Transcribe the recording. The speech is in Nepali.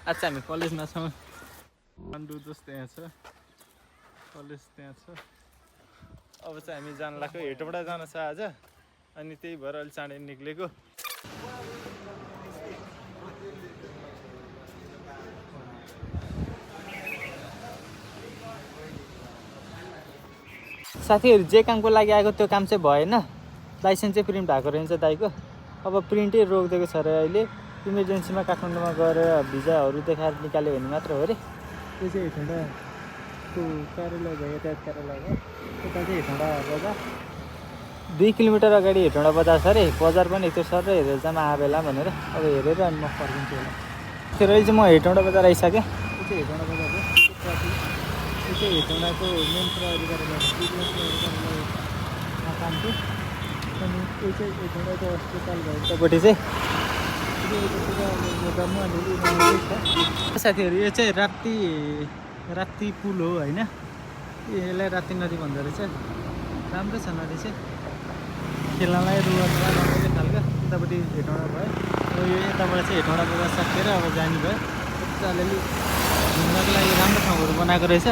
आज चाहिँ हामी कलेजमा छौँ। दोस्त त्यहाँ छ, कलेज त्यहाँ छ। अब चाहिँ हामी जान लाग्यो, हेटौँडा जान छ आज, अनि त्यही भएर अलि चाँडै निक्लेको। साथीहरू जे कामको लागि आएको त्यो काम चाहिँ भएन, लाइसेन्स चाहिँ प्रिन्ट भएको रहेछ दाइको। अब प्रिन्टै रोकिदिएको छ अरे अहिले। इमर्जेन्सीमा काठमाडौँमा गएर भिजाहरू देखाएर निकाल्यो भने मात्र हो अरे। त्यो चाहिँ हेटौँडाको कार्यालय भयो, यातायात कार्यालय भयो। यता चाहिँ हेटौँडा बजार, 2 किलोमिटर अगाडि हेटौँडा बजार छ अरे। बजार पनि त्यो सर हेरेर जाम आबेला भनेर, अब हेरेर अनि म फर्किन्छु होला। त्यो अहिले चाहिँ म हेटौँडा बजार आइसकेँ। त्यो चाहिँ हेटौँडा बजार हो। त्यो चाहिँ हेटौँडाको मेन प्रहरी कार्यालयमा काम थियो। अनि त्यो चाहिँ हेटौँडाको अस्पताल भयो उतापट्टि चाहिँ। साथीहरू यो चाहिँ राप्ती पुल हो होइन, यसलाई राप्ती नदी भन्दो रहेछ। राम्रो छ नदी चाहिँ, खेल्नलाई रुवालाई रमाइलो खालको। उतापट्टि हेटौँडा भयो। अब यो यताबाट चाहिँ हेटौँडा बजार सकेर अब जाने भयो। अलिअलि घुम्नको लागि राम्रो ठाउँहरू बनाएको रहेछ।